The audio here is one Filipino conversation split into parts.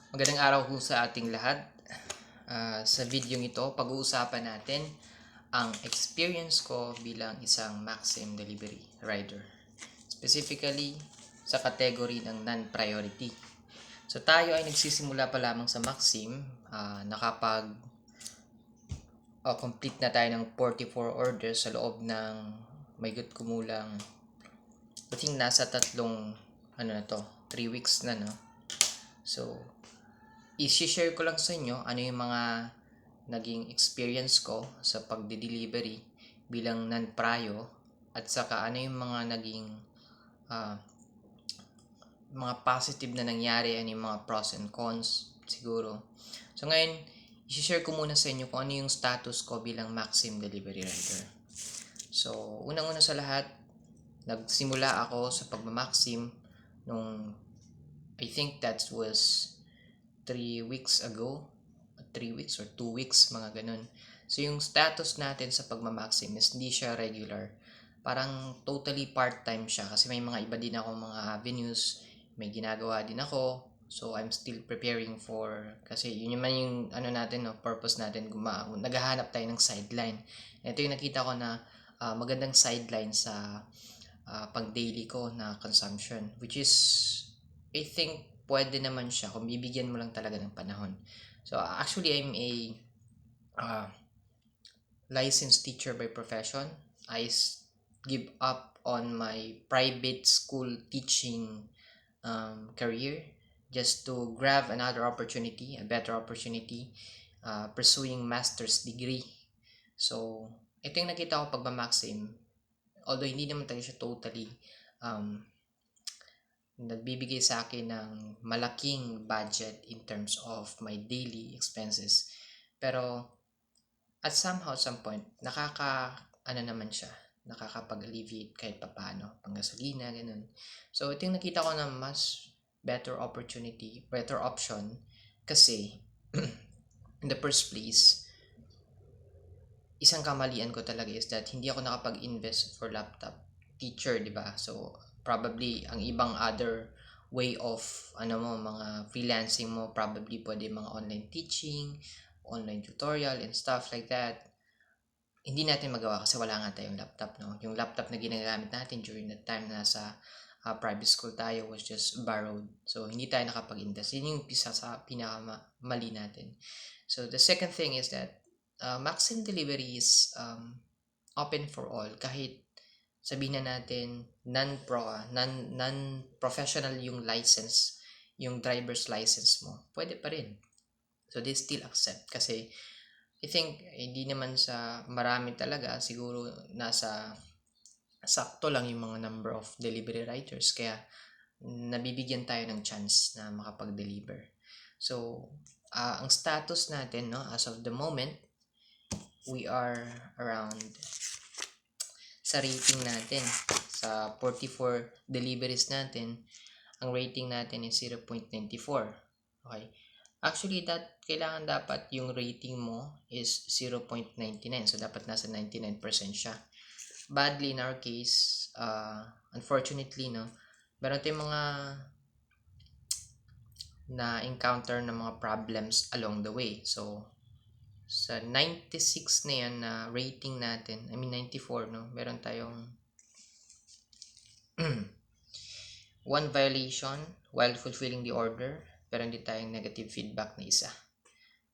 Magandang araw po sa ating lahat. Sa video ito, pag-uusapan natin ang experience ko bilang isang Maxim delivery rider. Specifically, sa category ng non-priority. So tayo ay nagsisimula pa lamang sa Maxim, complete na tayo ng 44 orders sa loob ng may kumulang, I think nasa tatlong, 3 weeks na, no? So, i-share ko lang sa inyo ano yung mga naging experience ko sa pagde-delivery bilang non-prio at saka ano yung mga naging uh, mga positive na nangyari, ano yung mga pros and cons siguro. So ngayon, i-share ko muna sa inyo kung ano yung status ko bilang Maxim Delivery Rider. So, unang-una sa lahat, nagsimula ako sa pagmamaxim nung I think that was 3 weeks ago, 3 weeks or 2 weeks, mga ganun. So, yung status natin sa pagmamaxim is hindi siya regular. Parang totally part-time siya kasi may mga iba din ako mga avenues, may ginagawa din ako. So, I'm still preparing for, kasi yun naman yung natin, no, purpose natin, naghahanap tayo ng sideline. Ito yung nakita ko na magandang sideline sa pang-daily ko na consumption, which is, I think, pwede naman siya kung bibigyan mo lang talaga ng panahon. So, actually, I'm a uh, licensed teacher by profession. I give up on my private school teaching career just to grab another opportunity, a better opportunity, pursuing master's degree. So, ito yung nakita ko pagmamaxim. Although hindi naman tayo siya totally um, nagbibigay sa akin ng malaking budget in terms of my daily expenses. Pero at some point, naman siya, nakakapag-alleviate kahit papano, panggasolina, ganun. So, ito yung nakita ko na mas better opportunity, better option, kasi, in the first place, isang kamalian ko talaga is that hindi ako nakapag-invest for laptop teacher, di ba? So, probably, ang ibang other way of, mga freelancing mo, probably pwede mga online teaching, online tutorial, and stuff like that. Hindi natin magawa kasi wala nga tayong laptop, no? Yung laptop na ginagamit natin during that time na sa private school tayo was just borrowed. So, hindi tayo nakapag-invest. Yun yung isa sa pinakamali natin. So, the second thing is that Maxim Delivery is open for all. Kahit sabihin na natin non-professional yung license, yung driver's license mo, pwede pa rin. So, they still accept kasi I think hindi naman sa marami talaga, siguro nasa sakto lang yung mga number of delivery riders kaya nabibigyan tayo ng chance na makapag-deliver. So, ang status natin, no, as of the moment, we are around sa rating natin sa 44 deliveries natin, ang rating natin is 0.94. Okay? Actually, kailangan dapat yung rating mo is 0.99. So, dapat nasa 99% siya. Badly, in our case, unfortunately, no, meron tayong mga na-encounter na mga problems along the way. So, sa 96 na yan na rating natin, 94, no, meron tayong one violation while fulfilling the order, pero hindi tayong negative feedback na isa.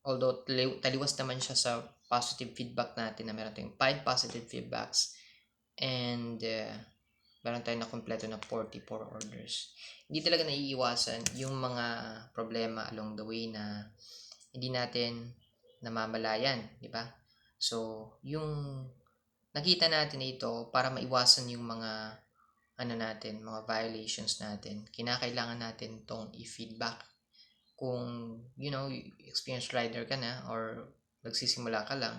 Although taliwas naman siya sa positive feedback natin na meron tayong 5 positive feedbacks and meron tayong na kompleto na 44 orders. Hindi talaga naiiwasan yung mga problema along the way na hindi natin namamalayan, di ba? So, yung nakita natin ito para maiwasan yung mga mga violations natin, kinakailangan natin tong i-feedback. Kung, experienced rider ka na or nagsisimula ka lang,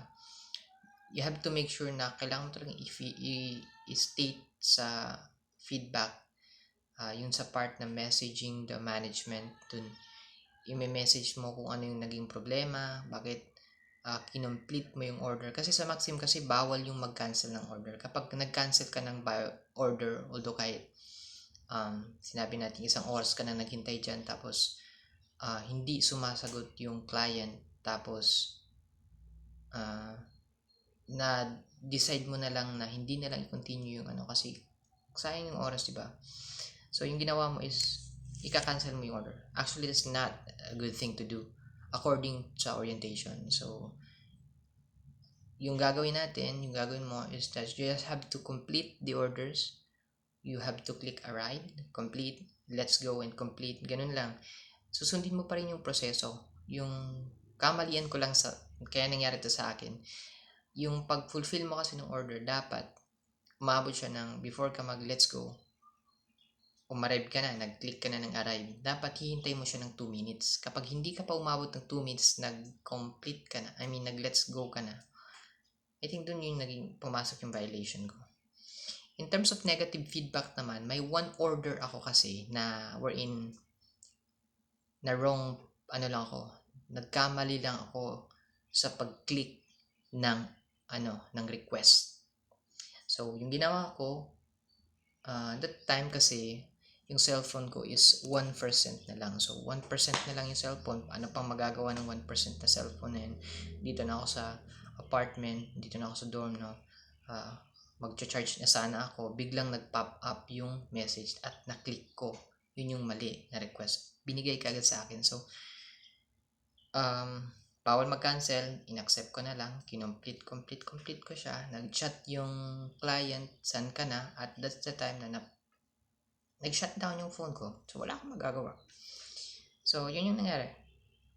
you have to make sure na kailangan mo talagang i-state sa feedback, yung sa part na messaging the management, dun i-message mo kung ano yung naging problema, bakit kinomplete mo yung order. Kasi sa Maxim kasi bawal yung mag-cancel ng order. Kapag nag-cancel ka ng order, although kahit sinabi natin isang oras ka na naghintay dyan, tapos hindi sumasagot yung client, tapos ah, na-decide mo na lang na hindi na lang i-continue yung ano kasi sayang yung oras, di ba? So, yung ginawa mo is ika-cancel mo yung order. Actually, that's not a good thing to do according sa orientation. So, yung gagawin mo is that you just have to complete the orders. You have to click arrive, complete, let's go, and complete. Ganun lang. Susundin mo pa rin yung proseso. Yung kamalian ko lang kaya nangyari to sa akin. Yung pag-fulfill mo kasi ng order, dapat umabot siya ng before ka mag-let's go, umarrive ka na, nag-click ka na ng arrive, dapat hihintay mo siya ng 2 minutes. Kapag hindi ka pa umabot ng 2 minutes, nag-complete ka na, I mean, nag-let's go ka na, I think dun yung naging pumasok yung violation ko. In terms of negative feedback naman, may one order ako kasi na wherein na wrong, nagkamali lang ako sa pag-click ng ng request. So, yung ginawa ko, that time kasi, yung cellphone ko is 1% na lang. So, 1% na lang yung cellphone. Ano pang magagawa ng 1% na cellphone na yun? Dito na ako sa apartment, dito na ako sa dorm, no? Mag-charge na sana ako. Biglang nag-pop up yung message at na-click ko. Yun yung mali na request. Binigay ka agad sa akin. So, bawal mag-cancel, inaccept ko na lang, complete ko siya, nag-chat yung client, saan ka na, at that's the time na nag-shut down yung phone ko. So, wala akong magagawa. So, yun yung nangyari.